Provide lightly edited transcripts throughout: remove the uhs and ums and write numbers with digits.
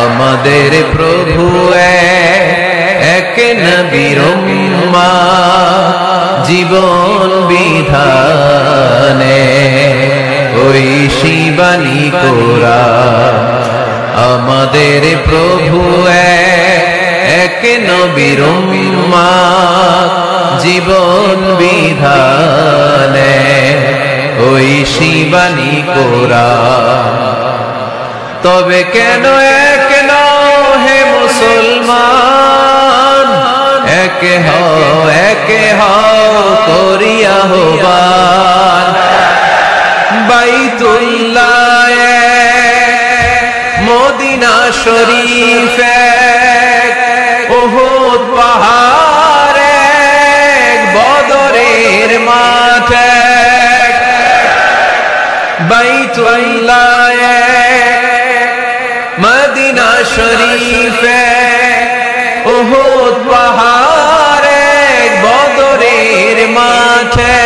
আমাদের প্রভু এক নবীর উম্মত জীবন বিধানে ওই শিবানী কোরআন। আমাদের প্রভু এক নবীর উম্মত জীবন বিধানে ওই শিবানী কোরআন। তবে কেন এক নও হে মুসলমান, একে হও করিয়া আহ্বান। বাইতুল্লাহ মদিনা শরীফ উহুদ পাহাড় বদরের মাঠ। বাইতুল্লাহ মদিনা শরীফ উহুদ পাহাড় বদরের মাঠে।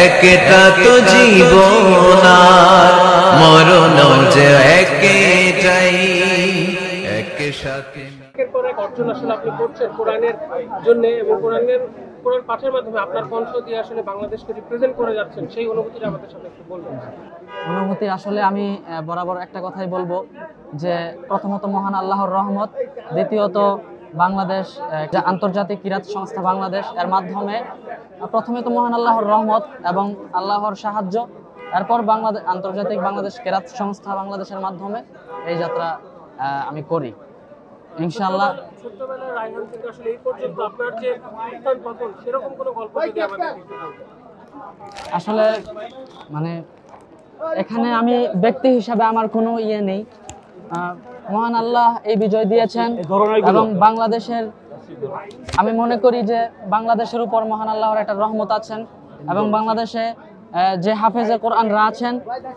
একটা তো জীবন আর মরণ যে একটাই, একসাথে। একের পর এক অর্জন আসলে আপনি করছেন কোরআনের জন্য, এবং কোরআন পাঠের মাধ্যমে আপনার কণ্ঠ দিয়ে আসলে বাংলাদেশকে রিপ্রেজেন্ট করে যাচ্ছেন, সেই অনুভূতিটা আমাদের সাথে একটু বলবেন। অনুভূতি আসলে আমি বরাবর একটা কথাই বলবো যে প্রথমত মহান আল্লাহর রহমত, দ্বিতীয়ত বাংলাদেশ যে আন্তর্জাতিক কিরাত সংস্থা বাংলাদেশ এর মাধ্যমে প্রথমে তো মহান আল্লাহর রহমত এবং আল্লাহর সাহায্য, এরপর বাংলাদেশ আন্তর্জাতিক বাংলাদেশ কিরাত সংস্থা বাংলাদেশের মাধ্যমে এই যাত্রা আমি করি ইনশাআল্লাহ। ছোটবেলায় রায়হান থেকে আসলে এই পর্যন্ত আপনার যে উত্থান পতন, সেরকম কোনো গল্প যদি আমাদের আসলে মানে এখানে আমি ব্যক্তি হিসাবে আমার কোনো ইয়ে নেই, মহান আল্লাহ এই বিজয় দিয়েছেন এবং বাংলাদেশের, আমি মনে করি যে বাংলাদেশের উপর মহান আল্লাহর একটা রহমত আছেন এবং বাংলাদেশে যে হাফেজে কোরআনরা আছেন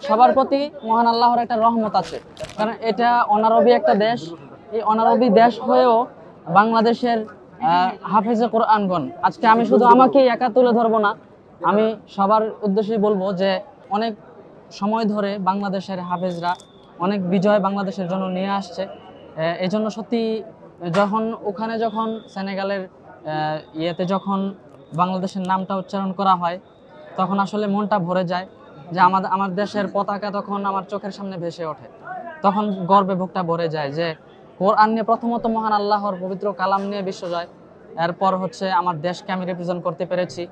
সবার প্রতি মহান আল্লাহর একটা রহমত আছে। কারণ এটা অনারবি একটা দেশ, এই অনারবি দেশ হয়েও বাংলাদেশের হাফেজে কোরআনগণ, আজকে আমি শুধু আমাকেই একা তুলে ধরবো না, আমি সবার উদ্দেশ্যে বলবো যে অনেক সময় ধরে বাংলাদেশের হাফেজরা অনেক বিজয় বাংলাদেশের জন্য নিয়ে আসছে। এই জন্য সত্যি যখন সেনেগালের ইয়েতে যখন বাংলাদেশের নামটা উচ্চারণ করা হয় তখন আসলে মনটা ভরে যায় যে আমার দেশের পতাকা তখন আমার চোখের সামনে ভেসে ওঠে, তখন গর্বে বুকটা ভরে যায় যে কোরআন নিয়ে প্রথমত মহান আল্লাহর পবিত্র কালাম নিয়ে বিশ্বজয়, এরপর হচ্ছে আমার দেশকে আমি রিপ্রেজেন্ট করতে পেরেছি,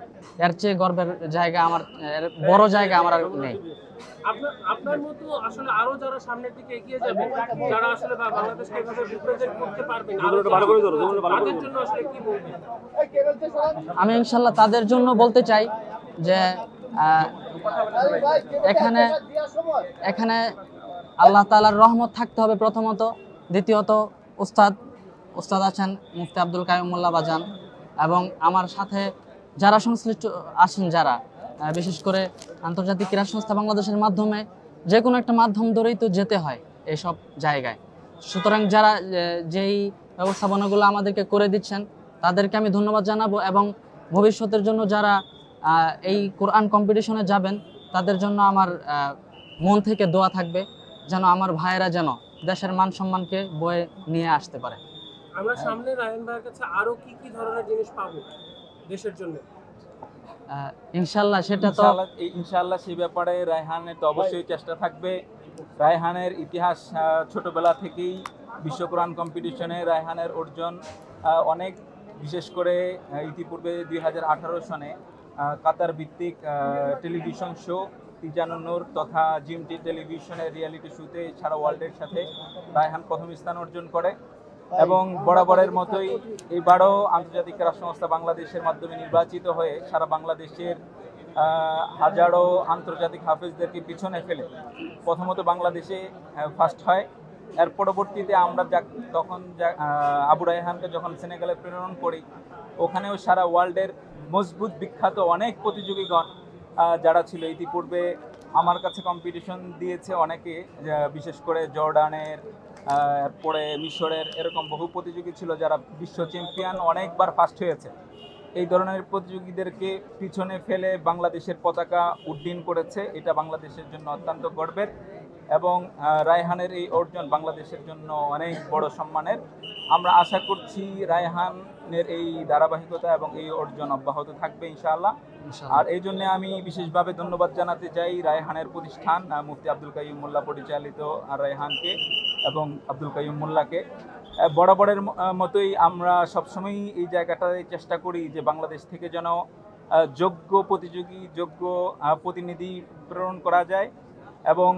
এর চেয়ে গর্বের জায়গা আমার, বড় জায়গা আমার আর নেই। আপনার মতো আসলে আরো যারা সামনের দিকে এগিয়ে যাবে, যারা আসলে বাংলাদেশকে এভাবে রিপ্রেজেন্ট করতে পারবেন, তাদের জন্য আসলে কি বলবেন? আমি ইনশাআল্লাহ তাদের জন্য বলতে চাই যে এখানে আল্লাহ তাআলার রহমত থাকতে হবে প্রথমত, দ্বিতীয়ত উস্তাদ আছেন মুফতি আব্দুল কাইয়ুম মোল্লা বাজান, এবং আমার সাথে যারা সংশ্লিষ্ট আছেন, যারা বিশেষ করে আন্তর্জাতিক ক্রীড়া সংস্থা বাংলাদেশের মাধ্যমে যে কোনো একটা মাধ্যম ধরেই তো যেতে হয় এইসব জায়গায়। সুতরাং যারা যেই ব্যবস্থাপনাগুলো আমাদেরকে করে দিচ্ছেন তাদেরকে আমি ধন্যবাদ জানাবো, এবং ভবিষ্যতের জন্য যারা এই কোরআন কম্পিটিশনে যাবেন তাদের জন্য আমার মন থেকে দোয়া থাকবে যেন আমার ভাইয়েরা যেন দেশের মান সম্মানকে বয়ে নিয়ে আসতে পারে। আমরা সামনে রায়হান ভাইয়ের কাছে আরো কি ধরনের জিনিস পাবো দেশের জন্য? ইনশাআল্লাহ সেটা তো ইনশাআল্লাহ সেই ব্যাপারে রায়হানের তো অবশ্যই চেষ্টা থাকবে। রায়হানের ইতিহাস ছোটবেলা থেকেই বিশ্ব কোরআন কম্পিটিশনে রায়হানের অর্জন অনেক, বিশেষ করে ইতিপূর্বে 2018 সনে কাতার ভিত্তিক টেলিভিশন শো তিজানুন নূর তথা জিএমটি টেলিভিশনের রিয়েলিটি শোতে সারা ওয়ার্ল্ডের সাথে রায়হান প্রথম স্থান অর্জন করে, এবং বরাবরের মতোই এবারও আন্তর্জাতিক ক্রীড়া সংস্থা বাংলাদেশের মাধ্যমে নির্বাচিত হয়ে সারা বাংলাদেশের হাজারো আন্তর্জাতিক হাফেজদেরকে পিছনে ফেলে প্রথমত বাংলাদেশে ফার্স্ট হয়। এর পরবর্তীতে আমরা তখন আবু রায়হানকে যখন সেনেগালে প্রেরণ করি, ওখানেও সারা ওয়ার্ল্ডের মজবুত বিখ্যাত অনেক প্রতিযোগীগণ যারা ছিল, ইতিপূর্বে আমার কাছে কম্পিটিশন দিয়েছে অনেকে, বিশেষ করে জর্ডানের, এরপরে মিশরের, এরকম বহু প্রতিযোগী ছিল যারা বিশ্ব চ্যাম্পিয়ন অনেকবার ফার্স্ট হয়েছে। এই ধরনের প্রতিযোগীদেরকে পিছনে ফেলে বাংলাদেশের পতাকা উড্ডীন করেছে, এটা বাংলাদেশের জন্য অত্যন্ত গর্বের। এবং রায়হানের এই অর্জন বাংলাদেশের জন্য অনেক বড় সম্মানের। আমরা আশা করছি রায়হানের এই ধারাবাহিকতা এবং এই অর্জন অব্যাহত থাকবে ইনশাআল্লাহ। আর এই জন্য আমি বিশেষভাবে ধন্যবাদ জানাতে চাই রায়হানের প্রতিষ্ঠান মুফতি আব্দুল কাইয়ুম মোল্লা পরিচালিত রায়হানকে এবং আব্দুল কাইয়ুম মোল্লাকে। বরাবরের মতোই আমরা সবসময়ই এই জায়গাটায় চেষ্টা করি যে বাংলাদেশ থেকে যেন যোগ্য প্রতিযোগী, যোগ্য প্রতিনিধি প্রেরণ করা যায় এবং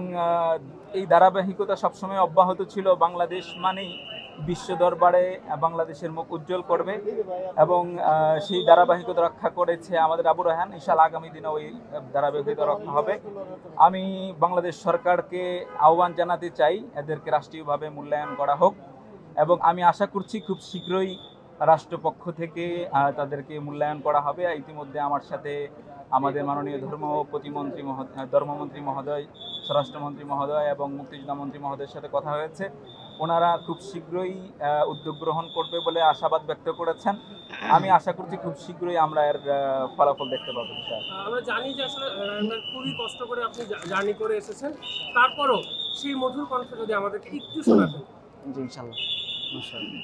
এই ধারাবাহিকতা সবসময় অব্যাহত ছিল। বাংলাদেশ মানেই বিশ্ব দরবারে বাংলাদেশের মুখ উজ্জ্বল করবে এবং সেই ধারাবাহিকতা রক্ষা করেছে আমাদের আবু রায়হান। ইনশাআল্লাহ আগামী দিনেও এই ধারাবাহিকতা রক্ষা হবে। আমি বাংলাদেশ সরকারকে আহ্বান জানাতে চাই এদেরকে রাষ্ট্রীয়ভাবে মূল্যায়ন করা হোক এবং আমি আশা করছি খুব শীঘ্রই রাষ্ট্রপক্ষ থেকে তাদেরকে মূল্যায়ন করা হবে। ইতিমধ্যে আমার সাথে আমাদের মাননীয় ধর্মমন্ত্রী মহোদয়, স্বরাষ্ট্রমন্ত্রী মহোদয় এবং মুক্তিযোদ্ধা মন্ত্রী মহোদয়ের সাথে কথা হয়েছে। ওনারা খুব শীঘ্রই উদ্যোগ গ্রহণ করবে বলে আশাবাদ ব্যক্ত করেছেন। আমি আশা করছি খুব শীঘ্রই আমরা এর ফলাফল দেখতে পাবো। আমরা জানি যে আসলে খুবই কষ্ট করে আপনি জার্নি করে এসেছেন, তারপরও সেই মধুর কণ্ঠ যদি আমাদেরকে একটু শোনাতেন। জি ইনশাআল্লাহ। মাশাআল্লাহ।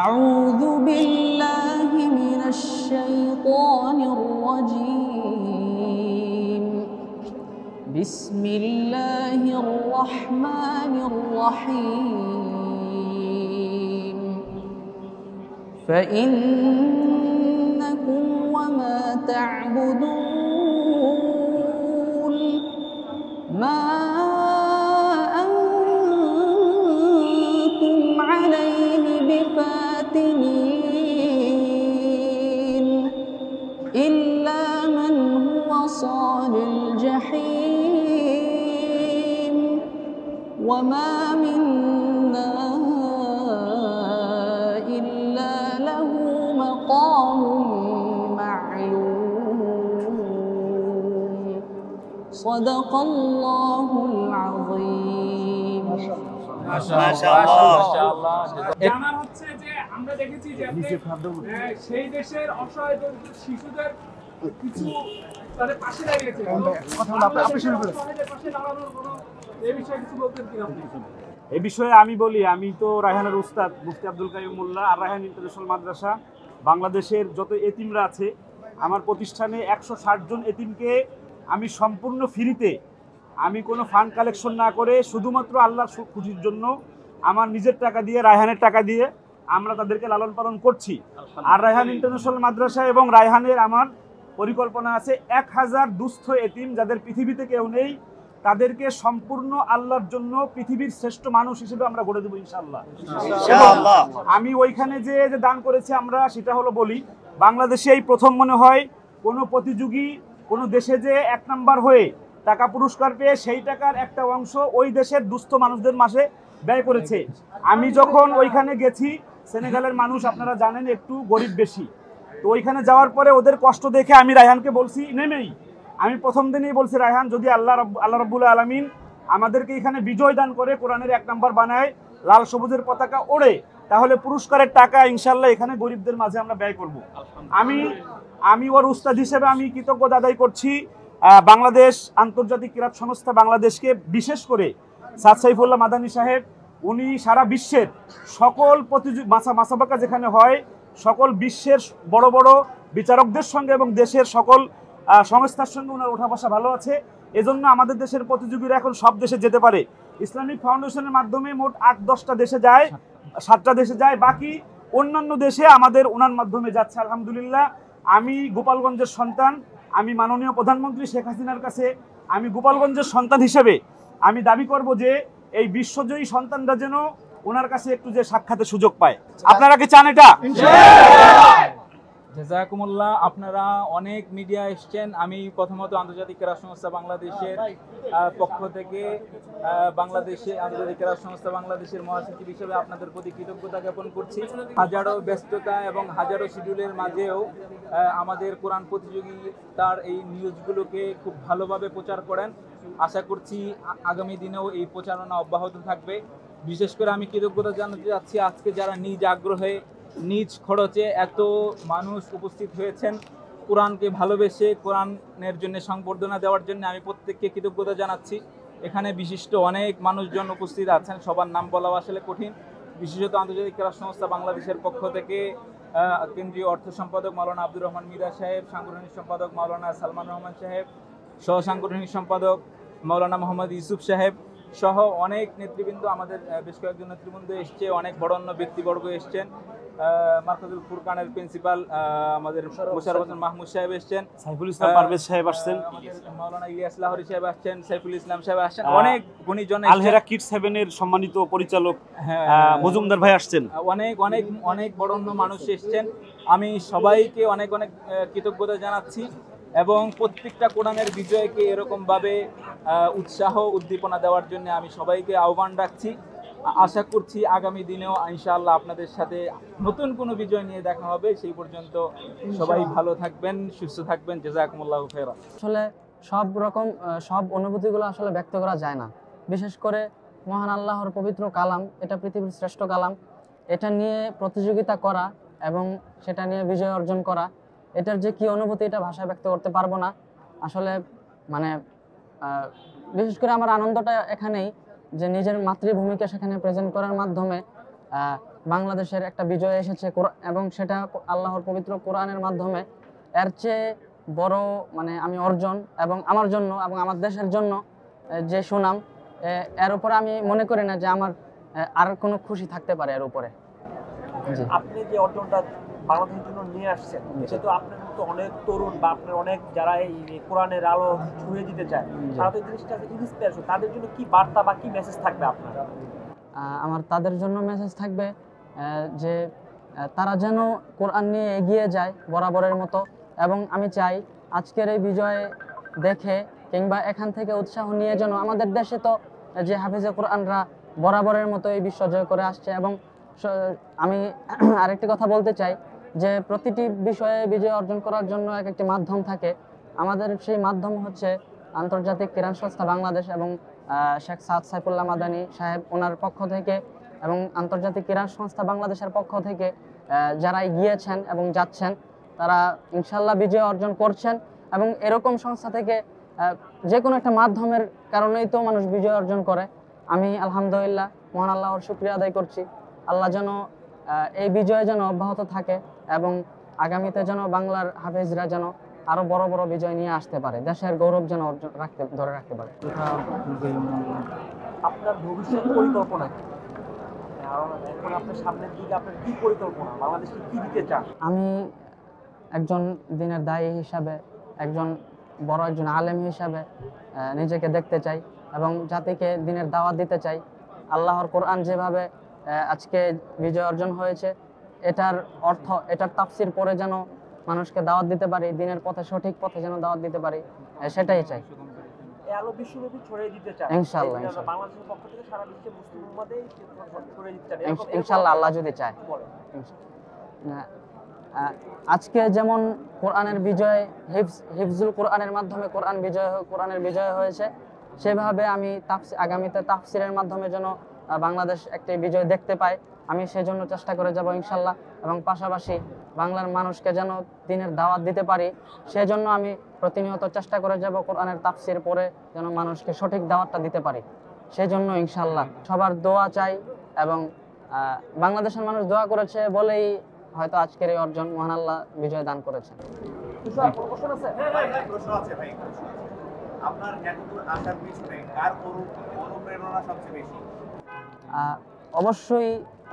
أعوذ بالله من الشيطان الرجيم. بسم الله الرحمن الرحيم. فإنكم وما تعبدون ما أنتم عليه بفاتنين إلا من هو صال الجحيم وما منا إلا له مقام معلوم. صدق الله العظيم. জানা হচ্ছে যে আমরা দেখেছি যে আপনি সেই দেশের অসহায় শিশুদের কিছু তাদের পাশে দাঁড়িয়েছে। এই বিষয়ে আমি বলি, আমি তো রায়হানের উস্তাদ মুফতি আব্দুল কাইয়ুম মোল্লা আর রায়হান ইন্টারন্যাশনাল মাদ্রাসা বাংলাদেশের যত এতিমরা আছে আমার প্রতিষ্ঠানে 160 জন এতিমকে আমি সম্পূর্ণ ফ্রিতে, আমি কোনো ফান্ড কালেকশন না করে শুধুমাত্র আল্লাহর খুশির জন্য আমার নিজের টাকা দিয়ে, রায়হানের টাকা দিয়ে আমরা তাদেরকে লালন পালন করছি। আর রায়হান ইন্টারন্যাশনাল মাদ্রাসা এবং রায়হানের আমার পরিকল্পনা আছে 1000 দুস্থ এতিম যাদের পৃথিবীতে কেউ নেই, তাদেরকে সম্পূর্ণ আল্লাহর জন্য পৃথিবীর শ্রেষ্ঠ মানুষ হিসেবে আমরা গড়ে দেবো ইনশাআল্লাহ। আমি ওইখানে যে দান করেছি আমরা সেটা হলো বলি, বাংলাদেশে এই প্রথম মনে হয় কোনো প্রতিযোগী কোনো দেশে যে 1 নাম্বার হয়ে টাকা পুরস্কার পেয়ে সেই টাকার একটা অংশ ওই দেশের দুস্থ মানুষদের মাঝে ব্যয় করেছে। আমি যখন ওইখানে গেছি, সেনেগালের মানুষ আপনারা জানেন একটু গরিব বেশি, তো ওইখানে যাওয়ার পরে ওদের কষ্ট দেখে আমি রায়হানকে বলছি, নেমেই আমি প্রথম দিনেই বলছি, রায়হান যদি আল্লাহ রাব্বুল আলামিন আমাদেরকে এখানে বিজয় দান করে, কোরআনের 1 নাম্বার বানায়, লাল সবুজের পতাকা ওড়ে, তাহলে পুরস্কারের টাকা ইনশাল্লাহ এখানে গরিবদের মাঝে আমরা ব্যয় করব। আমি ওর উস্তাদ হিসেবে আমি কৃতজ্ঞতা আদায় করছি বাংলাদেশ আন্তর্জাতিক ক্রীড়া সংস্থা বাংলাদেশকে, বিশেষ করে সাদ সাইফুল্লাহ মাদানী সাহেব। উনি সারা বিশ্বের সকল মাসাবাকা যেখানে হয় সকল বিশ্বের বড় বড় বিচারকদের সঙ্গে এবং দেশের সকল সংস্থার সঙ্গে ওনার ওঠা বসা ভালো আছে। এজন্য আমাদের দেশের প্রতিযোগীরা এখন সব দেশে যেতে পারে। ইসলামিক ফাউন্ডেশনের মাধ্যমে মোট 8-10টা দেশে যায়, 7টা দেশে যায়, বাকি অন্যান্য দেশে আমাদের ওনার মাধ্যমে যাচ্ছে আলহামদুলিল্লাহ। আমি গোপালগঞ্জের সন্তান, আমি মাননীয় প্রধানমন্ত্রী শেখ হাসিনার কাছে আমি গোপালগঞ্জের সন্তান হিসেবে আমি দাবি করব যে এই বিশ্বজয়ী সন্তানরা যেন ওনার কাছে একটু যে সাক্ষাতের সুযোগ পায়। আপনারা কি চান এটা? জাযাকুমুল্লাহ। আপনারা অনেক মিডিয়া এসছেন। আমি প্রথমত আন্তর্জাতিক ক্রীড়া সংস্থা বাংলাদেশের পক্ষ থেকে আন্তর্জাতিক ক্রীড়া সংস্থা বাংলাদেশের মহাসচিব হিসেবে আপনাদের প্রতি কৃতজ্ঞতা জ্ঞাপন করছি। হাজারো ব্যস্ততা এবং হাজারো শিডিউলের মাঝেও আমাদের কোরআন প্রতিযোগী তার এই নিউজগুলোকে খুব ভালোভাবে প্রচার করেন। আশা করছি আগামী দিনেও এই প্রচারণা অব্যাহত থাকবে। বিশেষ করে আমি কৃতজ্ঞতা জানাতে চাচ্ছি আজকে যারা নিজ আগ্রহে নিজ খরচে এত মানুষ উপস্থিত হয়েছেন কোরআনকে ভালোবেসে কোরআনের জন্য সংবর্ধনা দেওয়ার জন্য, আমি প্রত্যেককে কৃতজ্ঞতা জানাচ্ছি। এখানে বিশিষ্ট অনেক মানুষজন উপস্থিত আছেন, সবার নাম বলা আসলে কঠিন। বিশেষত আন্তর্জাতিক ক্রীড়া সংস্থা বাংলাদেশের পক্ষ থেকে কেন্দ্রীয় অর্থ সম্পাদক মাওলানা আব্দুর রহমান মিদা সাহেব, সাংগঠনিক সম্পাদক মাওলানা সালমান রহমান সাহেব, সহ সাংগঠনিক সম্পাদক মাওলানা মোহাম্মদ ইউসুফ সাহেব সহ অনেক নেতৃবৃন্দ, আমাদের বেশ কয়েকজন নেতৃবৃন্দ এসছে, অনেক বরেণ্য ব্যক্তিবর্গ এসছেন। মার্কাজুল ফুরকানের প্রিন্সিপাল আমাদের মোশাররফ হোসেন মাহমুদ সাহেব এসছেন, সাইফুল ইসলাম পারভেজ সাহেব আসছেন, আমাদের মাওলানা ইলিয়াস লাহোরী সাহেব আসছেন, সাইফুল ইসলাম সাহেব আসছেন, অনেক গুণীজন আলহেরা কিডস হেভেনের সম্মানিত পরিচালক মজুমদার ভাই আসছেন। অনেক অনেক অনেক বরেণ্য মানুষ এসছেন। আমি সবাইকে অনেক অনেক কৃতজ্ঞতা জানাচ্ছি এবং প্রত্যেকটা কোরআনের বিজয়কে এরকমভাবে উৎসাহ উদ্দীপনা দেওয়ার জন্য আমি সবাইকে আহ্বান রাখছি। আশা করছি আগামী দিনেও ইনশাআল্লাহ আপনাদের সাথে নতুন কোনো বিজয় নিয়ে দেখা হবে। সেই পর্যন্ত সবাই ভালো থাকবেন, সুস্থ থাকবেন। জাযাকুমুল্লাহু খাইরান। আসলে সব রকম সব অনুভূতিগুলো আসলে ব্যক্ত করা যায় না। বিশেষ করে মহান আল্লাহর পবিত্র কালাম, এটা পৃথিবীর শ্রেষ্ঠ কালাম, এটা নিয়ে প্রতিযোগিতা করা এবং সেটা নিয়ে বিজয় অর্জন করা, এটার যে কি অনুভূতি এটা ভাষায় ব্যক্ত করতে পারবো না। আসলে মানে বিশেষ করে আমার আনন্দটা এখানেই যে নিজের মাতৃভূমিকে সেখানে প্রেজেন্ট করার মাধ্যমে বাংলাদেশের একটা বিজয় এসেছে এবং সেটা আল্লাহর পবিত্র কোরআনের মাধ্যমে। এর চেয়ে বড় মানে আমি অর্জন এবং আমার জন্য এবং আমার দেশের জন্য যে সুনাম, এর উপরে আমি মনে করি না যে আমার আর কোনো খুশি থাকতে পারে এর উপরে। আপনি যে অর্জনটা বাংলাদেশের জন্য নিয়ে আসছেন, সেহেতু আপনার মতো অনেক তরুণ বা আপনার অনেক যারা এই কোরআনের আলো ছুঁয়ে দিতে চায়, তারা তো এই জিনিসটাকে ইন্সপিরেশন, তাদের জন্য কি বার্তা বা কি মেসেজ থাকবে আপনার? আমার তাদের জন্য মেসেজ থাকবে যে তারা যেন কোরআন নিয়ে এগিয়ে যায় বরাবরের মতো। এবং আমি চাই আজকের এই বিজয় দেখে কিংবা এখান থেকে উৎসাহ নিয়ে যেন আমাদের দেশে তো যে হাফেজে কোরআনরা বরাবরের মতো এই বিশ্ব জয় করে আসছে। এবং আমি আরেকটি কথা বলতে চাই যে প্রতিটি বিষয়ে বিজয় অর্জন করার জন্য এক একটি মাধ্যম থাকে। আমাদের সেই মাধ্যম হচ্ছে আন্তর্জাতিক ক্রীড়া সংস্থা বাংলাদেশ এবং শেখ সাদ সাইফুল্লাহ মাদানী সাহেব ওনার পক্ষ থেকে এবং আন্তর্জাতিক ক্রীড়া সংস্থা বাংলাদেশের পক্ষ থেকে যারা গিয়েছেন এবং যাচ্ছেন, তারা ইনশাল্লাহ বিজয় অর্জন করছেন। এবং এরকম সংস্থা থেকে যে কোনো একটা মাধ্যমের কারণেই তো মানুষ বিজয় অর্জন করে। আমি আলহামদুলিল্লাহ মহান আল্লাহর শুকরিয়া আদায় করছি। আল্লাহ যেন এই বিজয় যেন অব্যাহত থাকে এবং আগামীতে যেন বাংলার হাফেজরা যেন আরো বড় বড় বিজয় নিয়ে আসতে পারে, দেশের গৌরব যেন ধরে রাখতে পারে। আপনার ভবিষ্যৎ পরিকল্পনা কি? এখন আপনার সামনের দিকে আপনার কি পরিকল্পনা, বাংলাদেশকে কি দিতে চান? আমি একজন দিনের দায়ী হিসাবে, একজন বড় একজন আলেম হিসাবে নিজেকে দেখতে চাই এবং জাতিকে দিনের দাওয়াত দিতে চাই। আল্লাহর কোরআন যেভাবে আজকে বিজয় অর্জন হয়েছে, এটার অর্থ, এটার তাফসির পরে যেন মানুষকে দাওয়াত দিতে পারি, দিনের পথে সঠিক পথে যেন দাওয়াত দিতে পারি, সেটাই চাই। এই আলো বিশ্বব্যাপী ছড়িয়ে দিতে চান ইনশাআল্লাহ। বাংলাদেশের পক্ষ থেকে সারা বিশ্বে মুসলিম উম্মাতে ছড়িয়ে দিতে চান ইনশাআল্লাহ, আল্লাহ যদি চায়। আজকে যেমন কোরআনের বিজয়, হিফজুল কোরআনের মাধ্যমে কোরআনের বিজয় হয়েছে, সেভাবে আমি আগামীতে তাফসিরের মাধ্যমে যেন বাংলাদেশ একটি বিজয় দেখতে পায়, আমি সেজন্য চেষ্টা করে যাব ইনশাআল্লাহ। এবং পাশাপাশি বাংলার মানুষকে যেন দিনের দাওয়াত দিতে পারি, সেজন্য আমি প্রতিনিয়ত চেষ্টা করে যাব কোরআনের তাফসির পড়ে যেন মানুষকে সঠিক দাওয়াতটা দিতে পারি। সেজন্য ইনশাআল্লাহ সবার দোয়া চাই এবং বাংলাদেশের মানুষ দোয়া করেছে বলেই হয়তো আজকের এই অর্জন মহান আল্লাহ বিজয় দান করেছেন। আপনার এতদূর আসার পিছনে কার অনুপ্রেরণা সবচেয়ে বেশি? অবশ্যই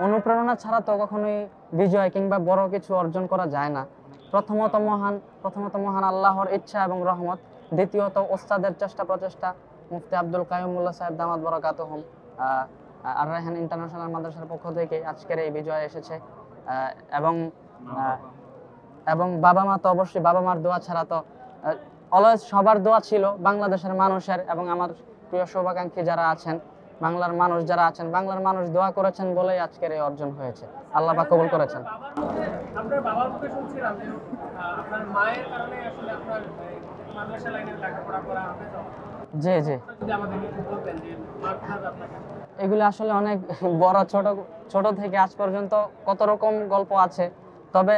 অনুপ্রেরণা ছাড়া তো কখনোই বিজয় কিংবা বড় কিছু অর্জন করা যায় না। প্রথমত মহান আল্লাহর ইচ্ছা এবং রহমত, দ্বিতীয়ত ওস্তাদের চেষ্টা প্রচেষ্টা, মুফতি আব্দুল কাইয়ুমুল্লাহ সাহেব দামাত বরাকাতুহুম আর রায়হান ইন্টারন্যাশনাল মাদ্রাসার পক্ষ থেকে আজকের এই বিজয় এসেছে। এবং বাবা মা তো অবশ্যই, বাবা মার দোয়া ছাড়া তো অলওয়েজ সবার দোয়া ছিল বাংলাদেশের মানুষের এবং আমার প্রিয় শুভাকাঙ্ক্ষী যারা আছেন, বাংলার মানুষ যারা আছেন, বাংলার মানুষ দোয়া করেছেন বলেই আজকের এই অর্জন হয়েছে। আল্লাহ পাক কবুল করেছেন। আপনার বাবার মুখে শুনছিলাম যে আপনার মায়ের কারণে আসলে আপনার মাদ্রাসা লাইনে লেখাপড়া করা হবে। জি জি, যদি আমাদেরকে একটু বলতেন যে মার কাজ আপনার এগুলো আসলে অনেক বড়, ছোট থেকে আজ পর্যন্ত কত রকম গল্প আছে। তবে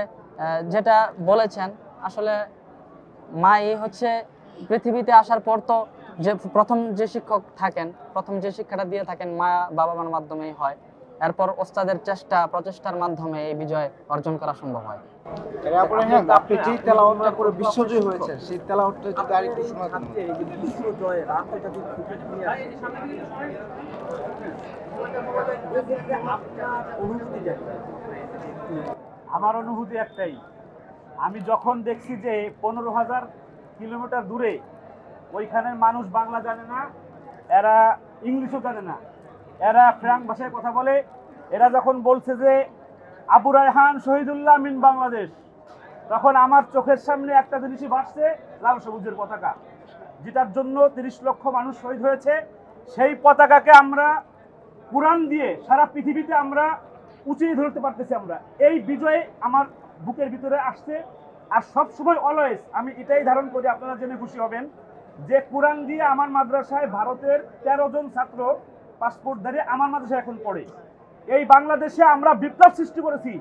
যেটা বলেছেন, আসলে মাই হচ্ছে পৃথিবীতে আসার পর তো যে প্রথম যে শিক্ষক থাকেন, প্রথম যে শিক্ষাটা দিয়ে থাকেন মা বাবা মার মাধ্যমেই হয়। এরপর ওস্তাদের প্রচেষ্টার মাধ্যমে এই বিজয় অর্জন করা সম্ভব হয়। আপনি যে তেলাওয়াতটা করে বিশ্বজয় হয়েছে, সেই তেলাওয়াতটা যদি আরেকটু শোনাতেন। এই যে বিশ্বজয়ের আন্তর্জাতিক ক্রিকেট নিয়ে এক্ষেত্রে আপনার অনুভূতি জানেন? আমার অনুভূতি একটাই, আমি যখন দেখছি যে 15,000 কিলোমিটার দূরে ওইখানের মানুষ বাংলা জানে না, এরা ইংলিশও জানে না, এরা ফ্রাঙ্ক ভাষায় কথা বলে, এরা যখন বলছে যে আবু রায়হান শহীদুল্লাহ মিন বাংলাদেশ, তখন আমার চোখের সামনে একটা জিনিসই ভাসছে, লাল সবুজের পতাকা, যেটার জন্য 30 লক্ষ মানুষ শহীদ হয়েছে। সেই পতাকাকে আমরা কুরআন দিয়ে সারা পৃথিবীতে আমরা উঁচিয়ে ধরতে পারতেছি। আমরা এই বিজয়ে আমার বুকের ভিতরে আসছে। আর সবসময় অলওয়েজ আমি এটাই ধারণ করি, আপনারা জেনে খুশি হবেন যে কুরআন দিয়ে আমার মাদ্রাসায় ভারতের 13 জন ছাত্র পাসপোর্টধারী আমার মাদ্রাসায় এখন পড়ে। এই বাংলাদেশে আমরা বিপ্লব সৃষ্টি করেছি,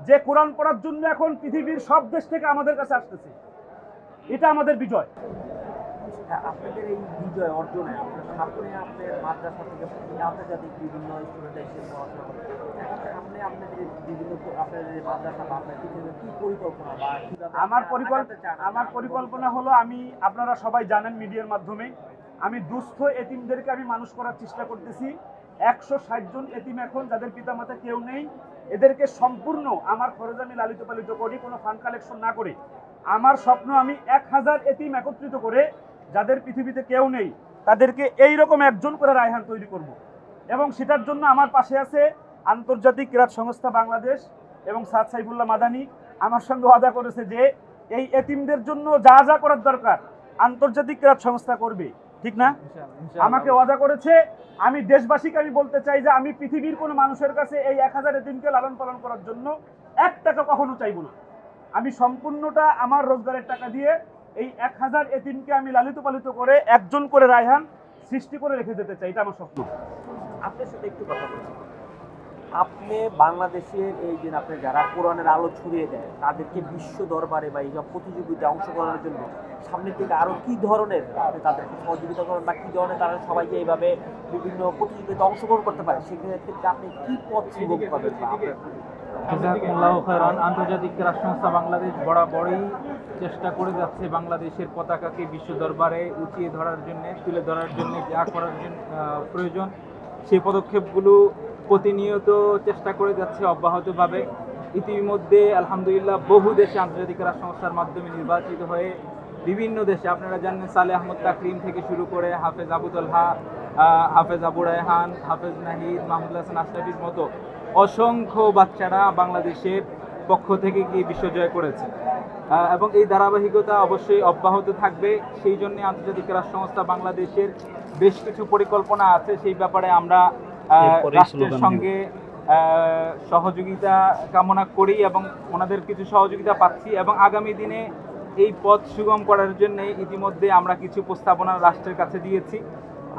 যে কোরআন পড়ার জন্য এখন পৃথিবীর সব দেশ থেকে আমাদের কাছে আসতেছে। এটা আমাদের বিজয়। আপনাদের এই বিজয় অর্জনে সামনে আপনার মাদ্রাসা থেকে আন্তর্জাতিক বিভিন্ন স্টুডেন্ট এসে পড়াশোনা করে, সামনে আপনাদের বিভিন্ন আপনাদের মাদ্রাসা বা আপনার কি পরিকল্পনা বা আমার পরিকল্পনা হলো, আমি আপনারা সবাই জানেন মিডিয়ার মাধ্যমে, আমি দুস্থ এতিমদেরকে আমি মানুষ করার চেষ্টা করতেছি। 160 জন এতিম এখন, যাদের পিতামাতা কেউ নেই, এদেরকে সম্পূর্ণ আমার খরচে আমি লালিত পালিত করি, কোনো ফান্ড কালেকশন না করে। আমার স্বপ্ন আমি 1000 এতিম একত্রিত করে, যাদের পৃথিবীতে কেউ নেই, তাদেরকে এইরকম একজন করে রায়হান তৈরি করব। এবং সেটার জন্য আমার পাশে আছে আন্তর্জাতিক ক্রীড়া সংস্থা বাংলাদেশ এবং সাদ সাইফুল্লাহ মাদানী। আমার সঙ্গে ওয়াদা করেছে যে এই এতিমদের জন্য যা যা করার দরকার আন্তর্জাতিক ক্রীড়া সংস্থা করবে, ঠিক না? আমাকে ওয়াদা করেছে। আমি দেশবাসীকে আমি বলতে চাই যে আমি পৃথিবীর কোনো মানুষের কাছে এই 1000 এতিমকে লালন পালন করার জন্য 1 টাকা কখনো চাইব না। আমি সম্পূর্ণটা আমার রোজগারের টাকা দিয়ে এই 1000 এতিমকে আমি লালিত পালিত করে একজন করে রায়হান সৃষ্টি করে রেখে যেতে চাই। এটা আমার স্বপ্ন। আপনার সাথে একটু কথা বলছি, আপনি বাংলাদেশের এই যে আপনি যারা কোরআনের আলো ছড়িয়ে দেয় তাদেরকে বিশ্ব দরবারে বা এইসব প্রতিযোগিতায় অংশগ্রহণের জন্য সামনের থেকে আরো কি ধরনের আপনি তাদেরকে সহযোগিতা করেন বা কি ধরনের তারা সবাই যে এইভাবে বিভিন্ন প্রতিযোগিতায় অংশগ্রহণ করতে পারে, সেক্ষেত্রে আপনি কি পথ সুযোগ পাবেন? আন্তর্জাতিক ক্রীড়া সংস্থা বাংলাদেশ বরাবরই চেষ্টা করে যাচ্ছে বাংলাদেশের পতাকাকে বিশ্ব দরবারে উঁচিয়ে ধরার জন্য, তুলে ধরার জন্য যা করার জন্য প্রয়োজন সেই পদক্ষেপগুলো প্রতিনিয়ত চেষ্টা করে যাচ্ছে অব্যাহতভাবে। ইতিমধ্যে আলহামদুলিল্লাহ বহু দেশে আন্তর্জাতিক ক্রীড়া সংস্থার মাধ্যমে নির্বাচিত হয়ে বিভিন্ন দেশে, আপনারা জানেন সালেহ আহমদ তাকরিম থেকে শুরু করে হাফেজ আবু তলহা, হাফেজ আবু রায়হান, হাফেজ নাহিদ, মাহমুদুল হাসান আশরাফির মতো অসংখ্য বাচ্চারা বাংলাদেশের পক্ষ থেকে গিয়ে বিশ্বজয় করেছে এবং এই ধারাবাহিকতা অবশ্যই অব্যাহত থাকবে। সেই জন্য আন্তর্জাতিক ক্রীড়া সংস্থা বাংলাদেশের বেশ কিছু পরিকল্পনা আছে, সেই ব্যাপারে আমরা রাষ্ট্রের সঙ্গে সহযোগিতা কামনা করি এবং ওনাদের কিছু সহযোগিতা পাচ্ছি এবং আগামী দিনে এই পথ সুগম করার জন্য ইতিমধ্যে আমরা কিছু প্রস্তাবনা রাষ্ট্রের কাছে দিয়েছি।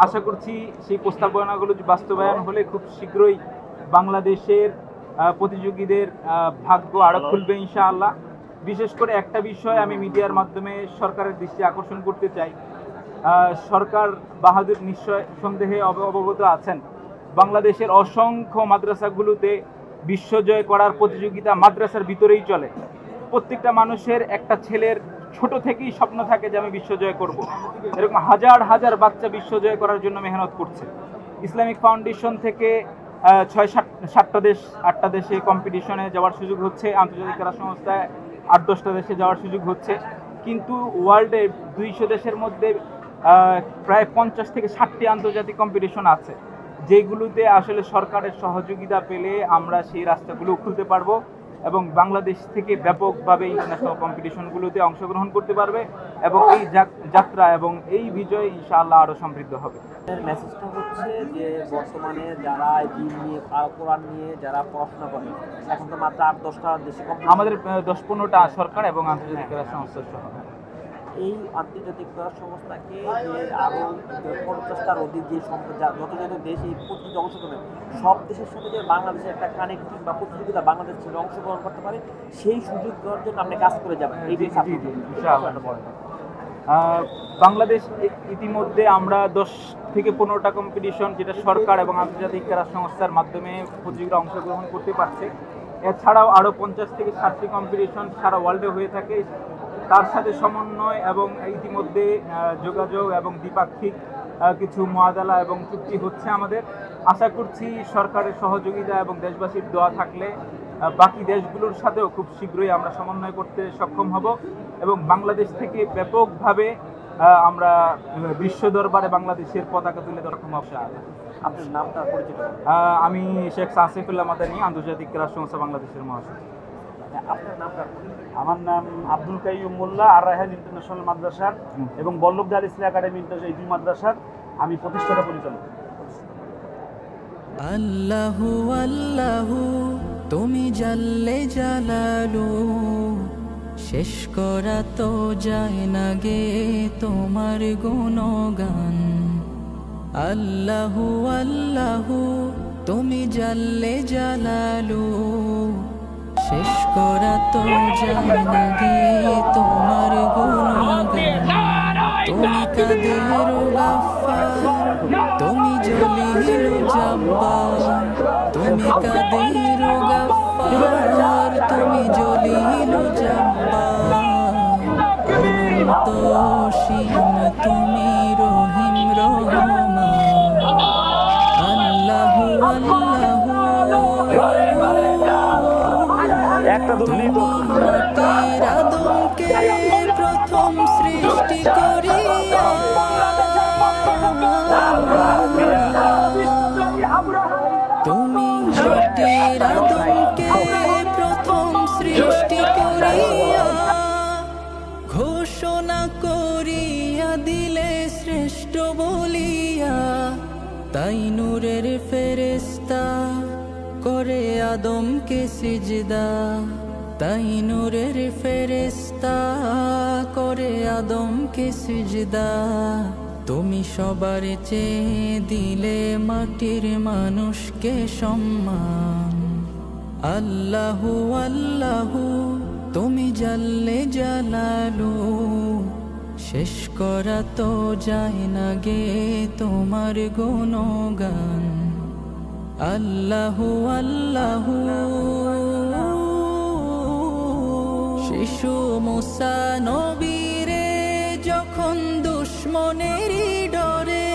আশা করছি সেই প্রস্তাবনাগুলো বাস্তবায়ন হলে খুব শীঘ্রই বাংলাদেশের প্রতিযোগীদের ভাগ্য আরো খুলবে ইনশাআল্লাহ। বিশেষ করে একটা বিষয় আমি মিডিয়ার মাধ্যমে সরকারের দৃষ্টি আকর্ষণ করতে চাই। সরকার বাহাদুর নিশ্চয় সন্দেহে অবগত আছেন, বাংলাদেশের অসংখ্য মাদ্রাসাগুলোতে বিশ্বজয় করার প্রতিযোগিতা মাদ্রাসার ভিতরেই চলে। প্রত্যেকটা মানুষের একটা ছেলের ছোট থেকেই স্বপ্ন থাকে যে আমি বিশ্বজয় করব। এরকম হাজার হাজার বাচ্চা বিশ্বজয় করার জন্য মেহনত করছে। ইসলামিক ফাউন্ডেশন থেকে 6-7টা দেশ 8টা দেশে কম্পিটিশনে যাওয়ার সুযোগ হচ্ছে, আন্তর্জাতিক ক্রীড়া সংস্থায় 8-10টা দেশে যাওয়ার সুযোগ হচ্ছে। কিন্তু ওয়ার্ল্ডে 200 দেশের মধ্যে প্রায় 50 থেকে 60টি আন্তর্জাতিক কম্পিটিশন আছে, যেগুলোতে আসলে সরকারের সহযোগিতা পেলে আমরা সেই রাস্তাগুলো খুলতে পারবো এবং বাংলাদেশ থেকে ব্যাপকভাবে ইন্টারন্যাশনাল কম্পিটিশনগুলোতে অংশগ্রহণ করতে পারবে এবং এই যাত্রা এবং এই বিজয় ইনশাআল্লাহ আরও সমৃদ্ধ হবে। মেসেজটা হচ্ছে যে বর্তমানে যারা দিন নিয়ে কোরআন নিয়ে যারা পড়াশোনা করে, এখন তো মাত্র 8-10টা দেশে, আমাদের 10-15টা সরকার এবং আন্তর্জাতিক ক্রীড়া সংস্থা সহ এই আন্তর্জাতিক ক্রীড়া সংস্থাকে আরও 50টার অধিক যে যত যত দেশ এই প্রতিযোগিতা অংশগ্রহণ, সব দেশের সাথে যে বাংলাদেশের একটা কানেক্টিং বা প্রতিযোগিতা বাংলাদেশ ছেড়ে অংশগ্রহণ করতে পারে সেই সুযোগ দেওয়ার জন্য আপনি কাজ করে যাবেন। এই বিষয়ে বাংলাদেশ ইতিমধ্যে আমরা 10 থেকে 15টা কম্পিটিশন, যেটা সরকার এবং আন্তর্জাতিক ক্রীড়া সংস্থার মাধ্যমে প্রতিযোগিতা অংশগ্রহণ করতে পারছে। এছাড়াও আরও 50 থেকে 60টি কম্পিটিশন সারা ওয়ার্ল্ডে হয়ে থাকে। তার সাথে সমন্বয় এবং ইতিমধ্যে যোগাযোগ এবং দ্বিপাক্ষিক কিছু মুআদালা এবং চুক্তি হচ্ছে আমাদের। আশা করছি সরকারের সহযোগিতা এবং দেশবাসীর দোয়া থাকলে বাকি দেশগুলোর সাথেও খুব শীঘ্রই আমরা সমন্বয় করতে সক্ষম হব এবং বাংলাদেশ থেকে ব্যাপকভাবে আমরা বিশ্ব দরবারে বাংলাদেশের পতাকা তুলে ধরা সক্ষম হব। আপনার নামটা পরিচিত? আমি শেখ সাসিফুল্লাহ মাদানী, আন্তর্জাতিক ক্রীড়া সংস্থা বাংলাদেশের মহাসচিব। আপনার নামটা? আমার নাম আব্দুল কাইয়ুম মোল্লা, আর রায়হান ইন্টারন্যাশনাল মাদ্রাসার এবং বল্লভদার ইসলাম একাডেমি ইন্টারন্যাশনাল মাদ্রাসার আমি প্রতিষ্ঠাতা পরিচালক। আল্লাহু আল্লাহু তুমি জাল্লে জালালু, শেষ করা তো যায় না গে তোমার গুণগান। আল্লাহু আল্লাহু তুমি জাল্লে জালালু, শেষ করা তো যায় না গে তোমার গুণগান। তুমি কাদের গাফফার, তুমি জলিল জব্বার, তুমি কাদের গাফফার, তুমি জলিল জব্বার। অনন্তসীম তুমি রহিম রহমান। আল্লাহু আল্লাহু তুমি মাটির আদমকে প্রথম সৃষ্টি করিয়া, তুমি মাটির আদমকে প্রথম সৃষ্টি করিয়া, ঘোষণা করিয়া দিলে শ্রেষ্ঠ বলিয়া। তাই নূরের ফেরেশতা করে আদমকে সিজদা, তাই নূরের ফেরেশতা করে আদমকে সিজদা। তুমি সবার চেয়ে দিলে মাটির মানুষকে সম্মান। আল্লাহু আল্লাহু তুমি জাল্লে জালালু, শেষ করা তো যায় না গে তোমার গুণগান। আল্লাহু আল্লাহু শিশু মুসা নবীরে যখন দুশ্মনেরই ডরে,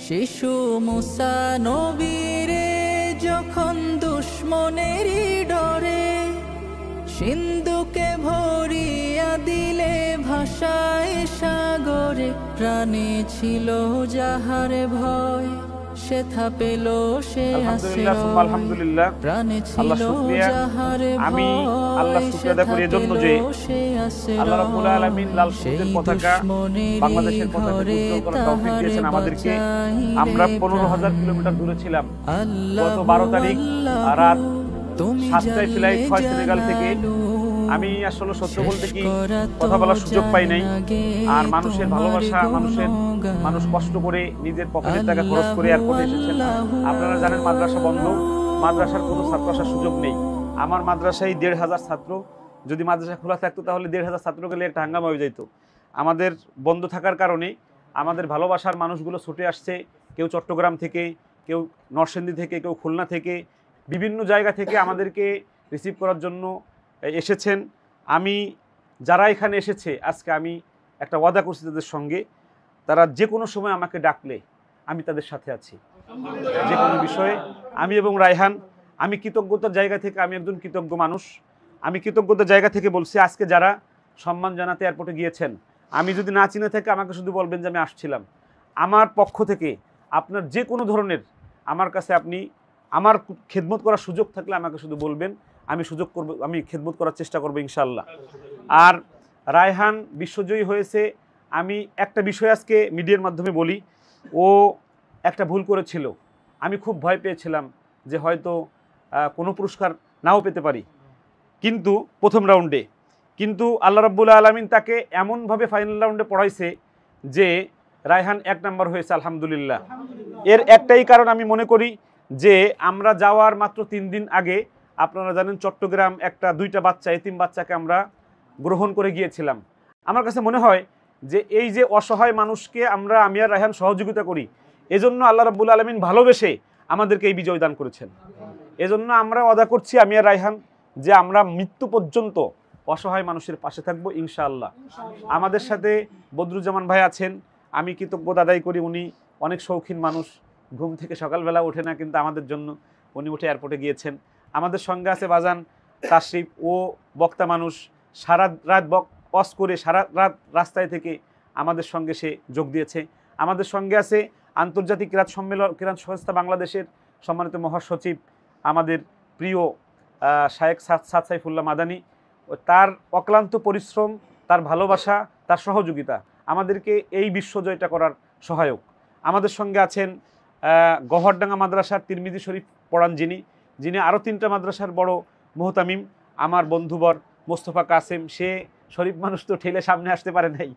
শিশু মুসা নবীরে যখন দুশ্মনেরই ডরে, সিন্ধুকে ভরিয়া দিলে ভাষায় সাগরে। প্রাণে ছিল যাহার ভয়, সেথা পেল সে আশ্রয়। আলহামদুলিল্লাহ, প্রাণে ছিল যাহার আমি আল্লাহ শুকরিয়া আদায় করি এজন্য যে আল্লাহ রাব্বুল আলামিন লাল সবুজের পতাকা, বাংলাদেশের পতাকা উত্তোলন করার তৌফিক দিয়েছেন আমাদেরকে। আমরা 15,000 কিলোমিটার দূরে ছিলাম। গত 12 তারিখ রাত 7টায় ফ্লাইট হয় সেনেগাল থেকে। আমি আসলে সত্য বলতে কি কথা বলার সুযোগ পাই নাই। আর মানুষের ভালোবাসা, মানুষ কষ্ট করে নিজের পকেটের টাকা খরচ করে এয়ারপোর্টে এসেছেন। আপনারা জানেন মাদ্রাসা বন্ধ, মাদ্রাসার কোনো ছাত্র আসার সুযোগ নেই। আমার মাদ্রাসায় 1,500 ছাত্র, যদি মাদ্রাসা খোলা থাকতো তাহলে 1,500 ছাত্র গেলে একটা হাঙ্গামা হয়ে যেত। আমাদের বন্ধ থাকার কারণে আমাদের ভালোবাসার মানুষগুলো ছুটে আসছে। কেউ চট্টগ্রাম থেকে, কেউ নরসিংদী থেকে, কেউ খুলনা থেকে, বিভিন্ন জায়গা থেকে আমাদেরকে রিসিভ করার জন্য এসেছেন। আমি যারা এখানে এসেছে আজকে আমি একটা ওয়াদা করছি তাদের সঙ্গে, তারা যে কোনো সময় আমাকে ডাকলে আমি তাদের সাথে আছি যে কোনো বিষয়ে। আমি এবং রায়হান, আমি কৃতজ্ঞতার জায়গা থেকে, আমি একজন কৃতজ্ঞ মানুষ। আমি কৃতজ্ঞতার জায়গা থেকে বলছি, আজকে যারা সম্মান জানাতে এয়ারপোর্টে গিয়েছেন, আমি যদি না চিনে থাকি আমাকে শুধু বলবেন যে আমি আসছিলাম। আমার পক্ষ থেকে আপনার যে কোনো ধরনের আমার কাছে আপনি আমার খেদমত করার সুযোগ থাকলে আমাকে শুধু বলবেন, আমি সুযোগ করব, আমি খেদমত করার চেষ্টা করব ইনশাআল্লাহ। আর রায়হান বিশ্বজয়ী হয়েছে, আমি একটা বিষয় আজকে মিডিয়ার মাধ্যমে বলি, ও একটা ভুল করেছিল। আমি খুব ভয় পেয়েছিলাম যে হয়তো কোনো পুরস্কার নাও পেতে পারি কিন্তু প্রথম রাউন্ডে, কিন্তু আল্লাহ রাব্বুল আলামিন তাকে এমনভাবে ফাইনাল রাউন্ডে পড়াইছে যে রায়হান 1 নাম্বার হয়েছে আলহামদুলিল্লাহ। এর একটাই কারণ আমি মনে করি যে আমরা যাওয়ার মাত্র 3 দিন আগে আপনারা জানেন চট্টগ্রাম একটা 2টা বাচ্চা এতিম বাচ্চাকে আমরা গ্রহণ করে গিয়েছিলাম। আমার কাছে মনে হয় যে এই যে অসহায় মানুষকে আমি আর রায়হান সহযোগিতা করি, এজন্য আল্লাহ রাব্বুল আলামিন ভালোবেসে আমাদেরকে এই বিজয় দান করেছেন। এজন্য আমরা ওয়াদা করছি আমি আর রায়হান যে আমরা মৃত্যু পর্যন্ত অসহায় মানুষের পাশে থাকবো ইনশাআল্লাহ। আমাদের সাথে বদরুজ্জামান ভাই আছেন, আমি কৃতজ্ঞতা আদায় করি। উনি অনেক শৌখিন মানুষ, ঘুম থেকে সকালবেলা ওঠে না, কিন্তু আমাদের জন্য উনি উঠে এয়ারপোর্টে গিয়েছেন। আমাদের সঙ্গে আছে বাজান তাশরিফ, ও বক্তা মানুষ, সারা রাত ওয়াজ করে সারা রাত রাস্তায় থেকে আমাদের সঙ্গে সে যোগ দিয়েছে। আমাদের সঙ্গে আছে আন্তর্জাতিক কিরাত সংস্থা বাংলাদেশের সম্মানিত মহাসচিব আমাদের প্রিয় শায়েখ সাদ সাইফুল্লাহ মাদানী। তার অক্লান্ত পরিশ্রম, তার ভালোবাসা, তার সহযোগিতা আমাদেরকে এই বিশ্বজয়টা করার সহায়ক। আমাদের সঙ্গে আছেন গহরডাঙ্গা মাদ্রাসার তিরমিজি শরীফ পড়ান যিনি আরও 3টা মাদ্রাসার বড় মোহতামিম, আমার বন্ধুবর মোস্তফা কাসেম। সে শরীফ মানুষ তো ঠেলে সামনে আসতে পারে নাই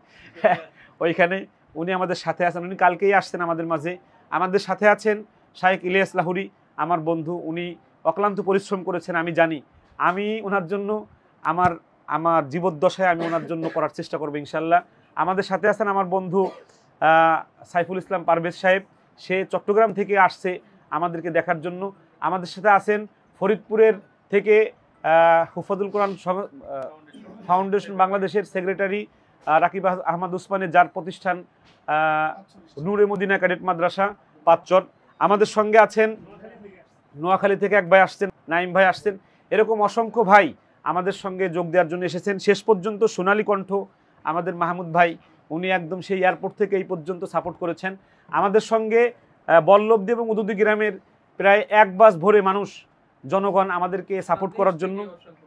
ওইখানে, উনি আমাদের সাথে আছেন, উনি কালকেই আসছেন আমাদের মাঝে। আমাদের সাথে আছেন শায়েখ ইলিয়াস লাহুরি, আমার বন্ধু, উনি অক্লান্ত পরিশ্রম করেছেন। আমি জানি আমি ওনার জন্য আমার জীবদ্দশায় আমি ওনার জন্য করার চেষ্টা করবো ইনশাল্লাহ। আমাদের সাথে আছেন আমার বন্ধু সাইফুল ইসলাম পারভেজ সাহেব, সে চট্টগ্রাম থেকে আসছে আমাদেরকে দেখার জন্য। আমাদের সাথে আছেন ফরিদপুরের থেকে হুফাজুল কোরআন ফাউন্ডেশন বাংলাদেশের সেক্রেটারি রাকিব আহমদ উসমানের, যার প্রতিষ্ঠান নূরে মদিনা ক্যাডেট মাদ্রাসা পাঁচচর। আমাদের সঙ্গে আছেন নোয়াখালী থেকে এক ভাই আসছেন, নাইম ভাই আসছেন। এরকম অসংখ্য ভাই আমাদের সঙ্গে যোগ দেওয়ার জন্য এসেছেন। শেষ পর্যন্ত সোনালী কণ্ঠ আমাদের মাহমুদ ভাই, উনি একদম সেই এয়ারপোর্ট থেকে এই পর্যন্ত সাপোর্ট করেছেন। আমাদের সঙ্গে বল্লভদী এবং উদুদি গ্রামের প্রায় 1 বাস ভরে মানুষ, জনগণ আমাদেরকে সাপোর্ট করার জন্য,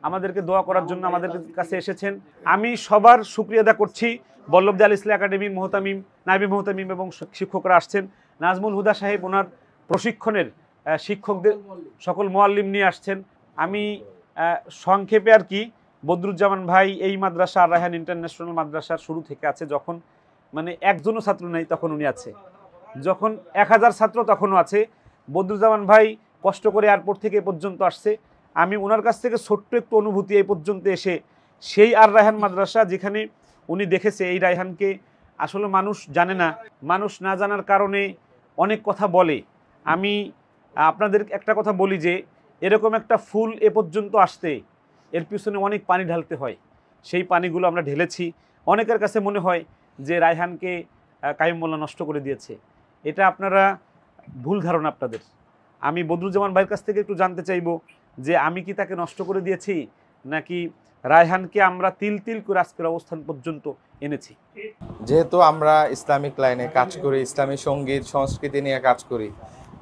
আমাদেরকে দোয়া করার জন্য আমাদের কাছে এসেছেন। আমি সবার শুকরিয়া আদা করছি। বল্লভদী আল ইসলাম একাডেমির মোহতামিম, নাইবি মোহতামিম এবং শিক্ষকরা আসছেন। নাজমুল হুদা সাহেব ওনার প্রশিক্ষণের শিক্ষকদের সকল মোয়াল্লিম নিয়ে আসছেন। আমি সংক্ষেপে আর কি, বদরুজ্জামান ভাই এই মাদ্রাসা আর রায়হান ইন্টারন্যাশনাল মাদ্রাসার শুরু থেকে আছে। যখন মানে একজনও ছাত্র নেই তখন উনি আছে, যখন 1000 ছাত্র তখনও আছে। বদরুজ্জামান ভাই কষ্ট করে এয়ারপোর্ট থেকে এ পর্যন্ত আসছে। আমি ওনার কাছ থেকে ছোট্ট একটু অনুভূতি এই পর্যন্ত এসে, সেই আর রায়হান মাদ্রাসা যেখানে উনি দেখেছে এই রায়হানকে আসলে মানুষ জানে না, মানুষ না জানার কারণে অনেক কথা বলে। আমি আপনাদের একটা কথা বলি যে এরকম একটা ফুল এ পর্যন্ত আসতে এর পিছনে অনেক পানি ঢালতে হয়। সেই পানিগুলো আমরা ঢেলেছি। অনেকের কাছে মনে হয় যে রায়হানকে কাইয়ুম মোল্লা নষ্ট করে দিয়েছে, এটা আপনারা ভুল ধারণা আপনাদের। আমি বদরুজ্জামান ভাইয়ের কাছ থেকে একটু জানতে চাইব যে আমি কি তাকে নষ্ট করে দিয়েছি, নাকি রায়হানকে আমরা তিল তিল করে আজকের অবস্থান পর্যন্ত এনেছি। যেহেতু আমরা ইসলামিক লাইনে কাজ করি, ইসলামী সঙ্গীত সংস্কৃতি নিয়ে কাজ করি,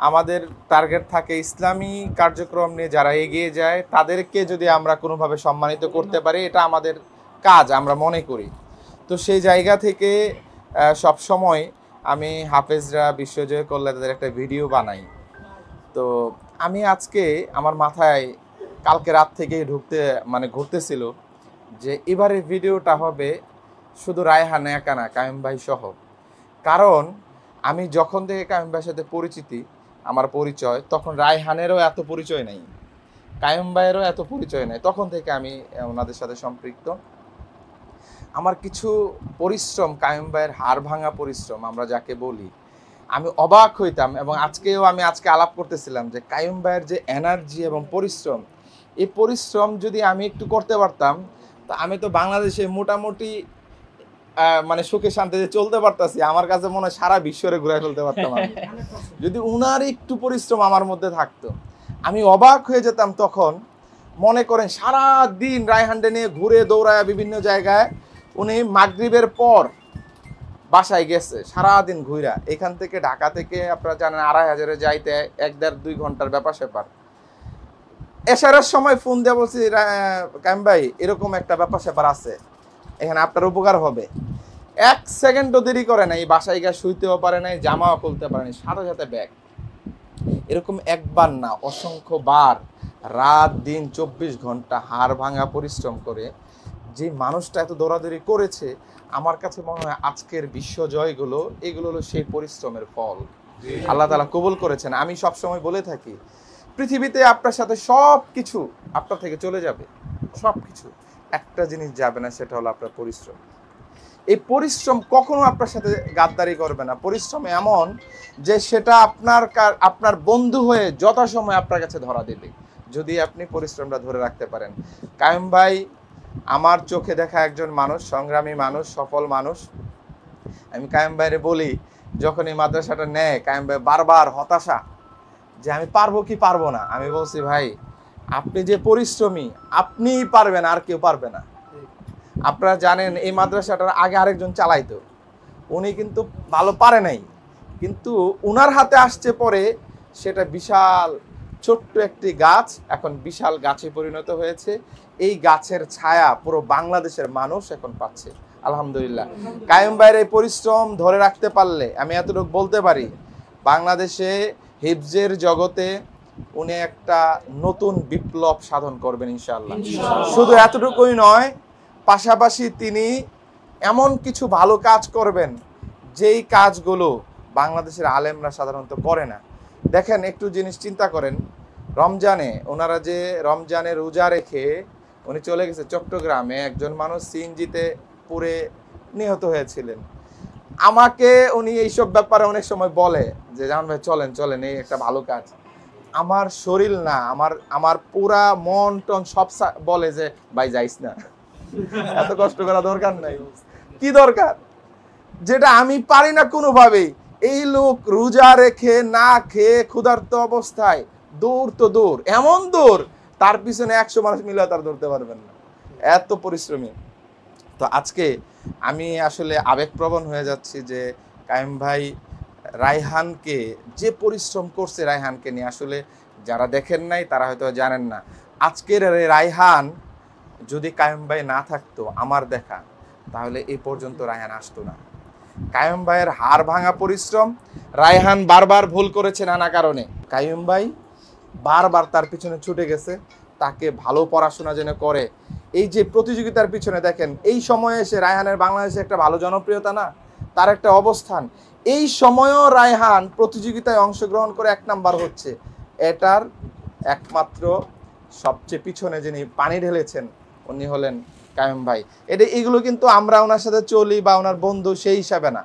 আমাদের টার্গেট থাকে ইসলামী কার্যক্রম নিয়ে যারা এগিয়ে যায় তাদেরকে যদি আমরা কোনোভাবে সম্মানিত করতে পারি, এটা আমাদের কাজ আমরা মনে করি। তো সেই জায়গা থেকে সব সময় আমি হাফেজরা বিশ্বজয় করলে তাদের একটা ভিডিও বানাই। তো আমি আজকে আমার মাথায় কালকে রাত থেকেই ঘুরতেছিল যে এবারে ভিডিওটা হবে শুধু রায়হান একা না, কাইয়ুম ভাই সহ। কারণ আমি যখন থেকে কাইয়ুম ভাইয়ের সাথে আমার পরিচয়, তখন রায়হানেরও এত পরিচয় নেই, কাইয়ুম ভাইয়েরও এত পরিচয় নেই। তখন থেকে আমি ওনাদের সাথে সম্পৃক্ত। আমার কিছু পরিশ্রম, কাইয়ুম ভাইয়ের হাড় ভাঙা পরিশ্রম আমরা যাকে বলি, আমি অবাক হইতাম। এবং আমি আজকে আলাপ করতেছিলাম যে কাইয়ুম ভাইয়ের যে এনার্জি এবং পরিশ্রম, এই পরিশ্রম যদি আমি একটু করতে পারতাম, তো আমি তো বাংলাদেশে মোটামুটি সুখে শান্তিতে চলতে পারতাছি। আমার কাছে মনে হয় সারা বিশ্বরে ঘুরে ফেলতে পারতাম আমি, যদি উনার একটু পরিশ্রম আমার মধ্যে থাকতো। আমি অবাক হয়ে যেতাম। তখন মনে করেন সারা দিন রায়হানডে নিয়ে ঘুরে দৌড়ায় বিভিন্ন জায়গায়, উনি মাগরিবের পর বাসায় গেছে, সারাদিন ঘুরা। এখান থেকে ঢাকা থেকে আপনারা জানেন 2500-এ যাইতে 1-1.5-2 ঘন্টার ব্যাপার স্যাপার। এশারের সময় ফোন দিয়ে বলছি, কাইয়ুম ভাই এরকম একটা ব্যাপার স্যাপার আছে, এখানে আপনার উপকার হবে। 1 সেকেন্ডও দেরি করে নাই, বাসায় গিয়ে শুইতেও পারে নাই, জামাও খুলতে পারে নাই, সাথে সাথে ব্যাগ। এরকম একবার না, অসংখ্য বার রাত দিন 24 ঘন্টা হাড় ভাঙা পরিশ্রম করে যে মানুষটা এত দৌড়াদৌড়ি করেছে, আমার কাছে মনে হয় আজকের বিশ্বজয়গুলো এগুলো হলো সেই পরিশ্রমের ফল। আল্লাহ তাআলা কবুল করেছেন। আমি সবসময় বলে থাকি পৃথিবীতে আপনার সাথে সব কিছু আপনার থেকে চলে যাবে, সব কিছু, একটা জিনিস যাবে না, সেটা হলো আপনার পরিশ্রম। এই পরিশ্রম কখনো আপনার সাথে গাদ্দারি করবে না। পরিশ্রম এমন যে সেটা আপনার বন্ধু হয়ে যথাসময়ে আপনার কাছে ধরা দেবে, যদি আপনি পরিশ্রমটা ধরে রাখতে পারেন। কায়েম ভাই আমার চোখে দেখা একজন মানুষ, সংগ্রামী মানুষ, সফল মানুষ। আমি কায়েম ভাইরে বলি, যখন এই মাদ্রাসাটা নেয়, কায়েম ভাই বারবার হতাশা যে আমি পারবো কি পারবো না। আমি বলছি, ভাই আপনি যে পরিশ্রমী, আপনিই পারবেন, আর কেউ পারবে না। আপনারা জানেন এই মাদ্রাসাটার আগে আরেকজন চালাইতো, উনি কিন্তু ভালো পারে নাই, কিন্তু উনার হাতে আসছে পরে সেটা বিশাল ছোট্ট একটি গাছ এখন বিশাল গাছে পরিণত হয়েছে। এই গাছের ছায়া পুরো বাংলাদেশের মানুষ এখন পাচ্ছে, আলহামদুলিল্লাহ। কায়েম ভাইয়ের এই পরিশ্রম ধরে রাখতে পারলে আমি এতটুকু বলতে পারি, বাংলাদেশে হিফজের জগতে উনি একটা নতুন বিপ্লব সাধন করবেন ইনশাআল্লাহ। শুধু এতটুকুই নয়, পাশাপাশি তিনি এমন কিছু ভালো কাজ করবেন যেই কাজগুলো বাংলাদেশের আলেমরা সাধারণত করে না। দেখেন, একটু জিনিস চিন্তা করেন, রমজানে ওনারা যে রমজানে রোজা রেখে উনি চলে গেছে চট্টগ্রামে, একজন মানুষ সিএনজিতে পুড়ে নিহত হয়েছিলেন। আমাকে উনি এইসব ব্যাপারে অনেক সময় বলে যে জামান ভাই চলেন চলেন, এই একটা ভালো কাজ। আমার শরীর না, আমার পুরা মন টন সব বলে যে ভাই যাইস না, এত কষ্ট করা দরকার নাই। কি দরকার? যেটা আমি পারি না কোনোভাবেই। এই লোক রোজা রেখে না খেয়ে ক্ষুধার্ত অবস্থায় দৌড় তো দৌড়, এমন দৌড় তার পিছনে 100 মানুষ মিলে তার ধরতে পারবেন না, এত পরিশ্রমী। তো আজকে আমি আসলে আবেগপ্রবণ হয়ে যাচ্ছি যে কায়েম ভাই রায়হানকে যে পরিশ্রম করছে, রায়হানকে নিয়ে আসলে যারা দেখেন নাই তারা হয়তো জানেন না। আজকের রায়হান যদি কায়েম ভাই না থাকতো আমার দেখা, তাহলে এই পর্যন্ত রায়হান আসতো না। কায়েম ভাইয়ের হাড় ভাঙা পরিশ্রম, রায়হান বারবার ভুল করেছে নানা কারণে, কায়েম ভাই বারবার তার পিছনে ছুটে গেছে, তাকে ভালো পড়াশোনা যেন করে। এই যে প্রতিযোগিতার পিছনে দেখেন, এই সময়ে এসে রায়হানের বাংলাদেশে একটা ভালো জনপ্রিয়তা না, তার একটা অবস্থান, এই সময়ও রায়হান প্রতিযোগিতায় অংশগ্রহণ করে 1 নাম্বার হচ্ছে। এটার একমাত্র সবচেয়ে পিছনে যিনি পানি ঢেলেছেন উনি হলেন কায়েম ভাই। এগুলো কিন্তু আমরা ওনার সাথে চলি বা ওনার বন্ধু সেই হিসাবে না।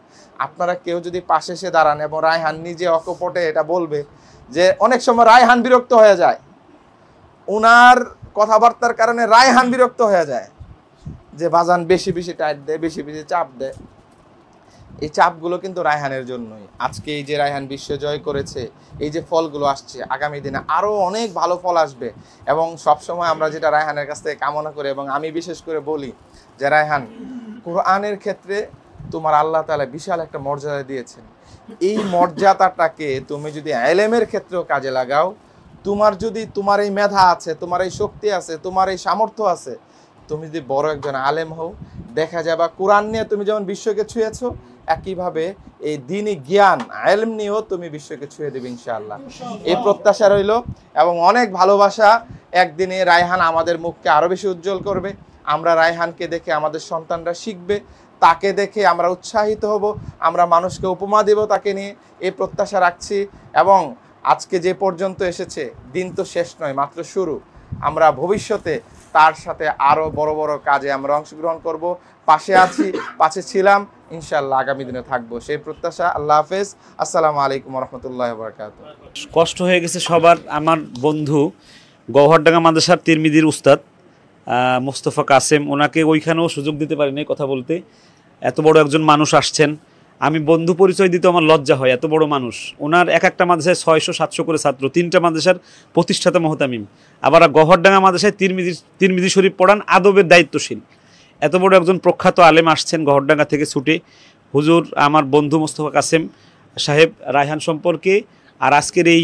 আপনারা কেউ যদি পাশে এসে দাঁড়ান, এবং রায়হান নিজে অকপটে এটা বলবে যে অনেক সময় রায়হান বিরক্ত হয়ে যায়, ওনার কথাবার্তার কারণে রায়হান বিরক্ত হয়ে যায় যে বাজান বেশি বেশি টাইট দেয়, বেশি বেশি চাপ দেয়। এই চাপগুলো কিন্তু রায়হানের জন্যই। আজকে এই যে রায়হান বিশ্ব জয় করেছে, এই যে ফলগুলো আসছে, আগামী দিনে আরও অনেক ভালো ফল আসবে। এবং সবসময় আমরা যেটা রায়হানের কাছ থেকে কামনা করি, এবং আমি বিশেষ করে বলি যে রায়হান, কোরআনের ক্ষেত্রে তোমার আল্লাহ তাআলা বিশাল একটা মর্যাদা দিয়েছেন। এই মর্যাদাটাকে তুমি যদি ইলমের ক্ষেত্রেও কাজে লাগাও, তোমার এই মেধা আছে, তোমার এই শক্তি আছে, তোমার এই সামর্থ্য আছে, তুমি যদি বড় একজন আলেম হও, দেখা যাবে কোরআন নিয়ে তুমি যেমন বিশ্বকে ছুঁয়েছো, একইভাবে এই দ্বীনি জ্ঞান ইলম নিয়েও তুমি বিশ্বকে ছুঁয়ে দেবে ইনশাআল্লাহ। এই প্রত্যাশা রইল, এবং অনেক ভালোবাসা। একদিনে রায়হান আমাদের মুখকে আরও বেশি উজ্জ্বল করবে। আমরা রায়হানকে দেখে আমাদের সন্তানরা শিখবে, তাকে দেখে আমরা উৎসাহিত হব, আমরা মানুষকে উপমা দেব তাকে নিয়ে, এই প্রত্যাশা রাখছি। এবং আজকে যে পর্যন্ত এসেছে, দিন তো শেষ নয়, মাত্র শুরু। আমরা ভবিষ্যতে তার সাথে আরও বড় বড় কাজে আমরা অংশগ্রহণ করব, পাশে আছি, পাশে ছিলাম, ইনশাআল্লাহ আগামী দিনে থাকবো, সেই প্রত্যাশা। আল্লাহ হাফেজ, আসসালামু আলাইকুম রহমতুল্লাহ বারাকাতুহু। কষ্ট হয়ে গেছে সবার। আমার বন্ধু গওহরডাঙ্গা মাদ্রাসার তিরমিজির উস্তাদ মোস্তফা কাসেম, ওনাকে ওইখানেও সুযোগ দিতে পারিনি কথা বলতে। এত বড় একজন মানুষ আসছেন, আমি বন্ধু পরিচয় দিতে আমার লজ্জা হয়, এত বড় মানুষ। ওনার একটা মাদ্রাসায় 600-700 করে ছাত্র, 3টা মাদ্রাসার প্রতিষ্ঠাতা মোহতামিম, আবার গওহরডাঙ্গা মাদ্রাসায় তিরমিজি শরীফ পড়ান, আদবের দায়িত্বশীল। এত বড় একজন প্রখ্যাত আলেম আসছেন গওহরডাঙ্গা থেকে ছুটে। হুজুর, আমার বন্ধু মোস্তফা কাসেম সাহেব রায়হান সম্পর্কে আর আজকের এই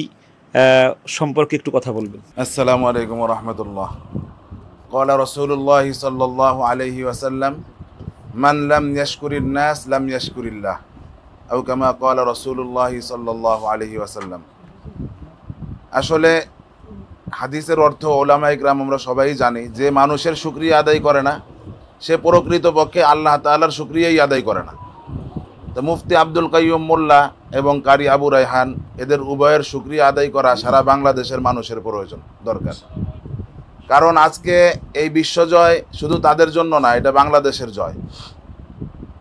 সম্পর্কে একটু কথা বলবেন। আসসালামু আলাইকুম ওয়া রাহমাতুল্লাহ। ক্বালা রাসূলুল্লাহ সাল্লাল্লাহু আলাইহি ওয়াসাল্লাম, মান লাম ইয়াশকুরিন নাস লাম ইয়াশকুরিল্লাহ, আও কামা ক্বালা রাসূলুল্লাহ সাল্লাল্লাহু আলাইহি ওয়াসাল্লাম। আসলে হাদিসের অর্থ উলামায়ে কেরাম আমরা সবাই জানি, যে মানুষের শুকরিয়া আদায় করে না, সে প্রকৃতপক্ষে আল্লাহ তাআলার শুকরিয়াই আদায় করে না। তো মুফতি আব্দুল কাইয়ুম মোল্লা এবং কারি আবু রায়হান, এদের উভয়ের শুকরিয়া আদায় করা সারা বাংলাদেশের মানুষের প্রয়োজন দরকার। কারণ আজকে এই বিশ্বজয় শুধু তাদের জন্য না, এটা বাংলাদেশের জয়।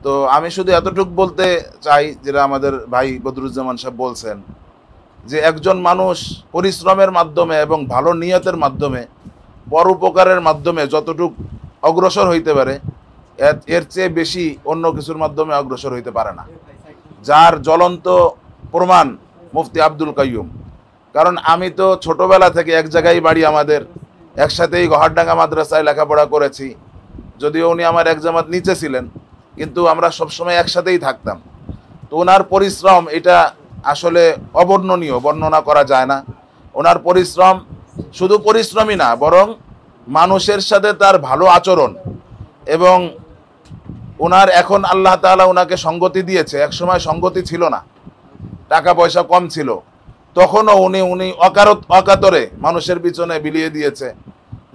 তো আমি শুধু এতটুকু বলতে চাই, যেটা আমাদের ভাই বদরুজ্জামান সাহেব বলছেন, যে একজন মানুষ পরিশ্রমের মাধ্যমে এবং ভালো নিয়তের মাধ্যমে, পরোপকারের মাধ্যমে যতটুকু অগ্রসর হইতে পারে, এর চেয়ে বেশি অন্য কিছুর মাধ্যমে অগ্রসর হইতে পারে না, যার জ্বলন্ত প্রমাণ মুফতি আব্দুল কাইয়ুম। কারণ আমি তো ছোটবেলা থেকে এক জায়গায় বাড়ি, আমাদের একসাথেই গহারডাঙ্গা মাদ্রাসায় লেখাপড়া করেছি, যদিও উনি আমার এক জামাত নিচে ছিলেন, কিন্তু আমরা সবসময় একসাথেই থাকতাম। তো ওনার পরিশ্রম এটা আসলে অবর্ণনীয়, বর্ণনা করা যায় না। ওনার পরিশ্রম শুধু পরিশ্রমই না, বরং মানুষের সাথে তার ভালো আচরণ, এবং ওনার এখন আল্লাহ তাআলা ওনাকে সঙ্গতি দিয়েছে। একসময় সঙ্গতি ছিল না, টাকা পয়সা কম ছিল, তখনও উনি অকাতরে মানুষের পিছনে বিলিয়ে দিয়েছে,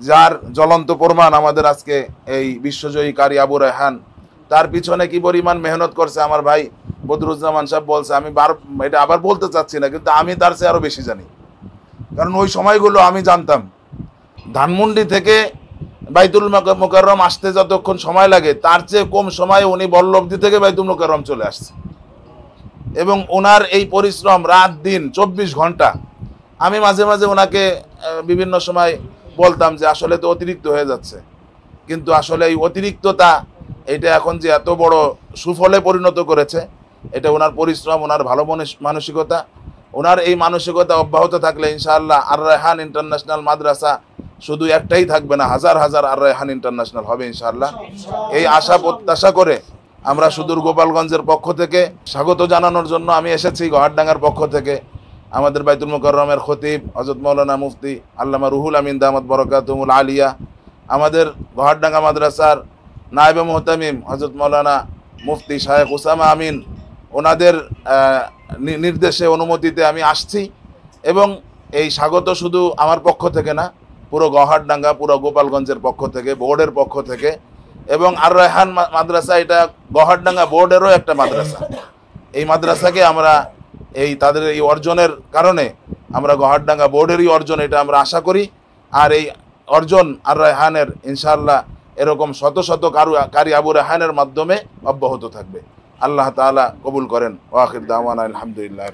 যার জ্বলন্ত প্রমাণ আমাদের আজকে এই বিশ্বজয়ী কারি আবু রায়হান। তার পিছনে কি পরিমাণ মেহনত করছে আমার ভাই বদরুজ্জামান সাহেব বলছে। আমি এটা আবার বলতে চাচ্ছি না, কিন্তু আমি তার চেয়ে আরও বেশি জানি। কারণ ওই সময়গুলো আমি জানতাম, ধানমন্ডি থেকে বাইতুল মোকাররম আসতে যতক্ষণ সময় লাগে, তার চেয়ে কম সময়ে উনি বল্লভদি থেকে বাইতুল মোকাররম চলে আসছে। এবং ওনার এই পরিশ্রম রাত দিন 24 ঘন্টা। আমি মাঝে মাঝে ওনাকে বিভিন্ন সময় বলতাম যে আসলে তো অতিরিক্ত হয়ে যাচ্ছে, কিন্তু আসলে এই অতিরিক্ততা এটা এখন যে এত বড় সুফলে পরিণত করেছে, এটা ওনার পরিশ্রম, ওনার ভালো মানসিকতা। ওনার এই মানসিকতা অব্যাহত থাকলে ইনশাআল্লাহ আর রায়হান ইন্টারন্যাশনাল মাদ্রাসা শুধু একটাই থাকবে না, হাজার হাজার আর রায়হান ইন্টারন্যাশনাল হবে ইনশাআল্লাহ। এই আশা প্রত্যাশা করে আমরা সুদূর গোপালগঞ্জের পক্ষ থেকে স্বাগত জানানোর জন্য আমি এসেছি। গহারডাঙ্গার পক্ষ থেকে আমাদের বাইতুল মোকাররমের খতিব হযরত মাওলানা মুফতি আল্লামা রুহুল আমিন দামাত বরকাতুহুল আলিয়া, আমাদের গহারডাঙ্গা মাদ্রাসার নায়েবে মুহতামিম হযরত মাওলানা মুফতি শায়েখ উসামা আমিন, ওনাদের নির্দেশে অনুমতিতে আমি আসছি। এবং এই স্বাগত শুধু আমার পক্ষ থেকে না, পুরো গহারডাঙ্গা, পুরো গোপালগঞ্জের পক্ষ থেকে, বোর্ডের পক্ষ থেকে। এবং আর রায়হান মাদ্রাসা এটা গহারডাঙ্গা বোর্ডেরও একটা মাদ্রাসা। এই মাদ্রাসাকে আমরা তাদের এই অর্জনের কারণে আমরা গহারডাঙ্গা বোর্ডেরই অর্জন, এটা আমরা আশা করি। আর এই অর্জন আর রায়হানের ইনশাআল্লাহ এরকম শত শত কারি আবু রায়হানের মাধ্যমে অব্যাহত থাকবে। আল্লাহ তাআলা কবুল করেন। ওয়া আখির দাওয়ানা আলহামদুলিল্লাহ।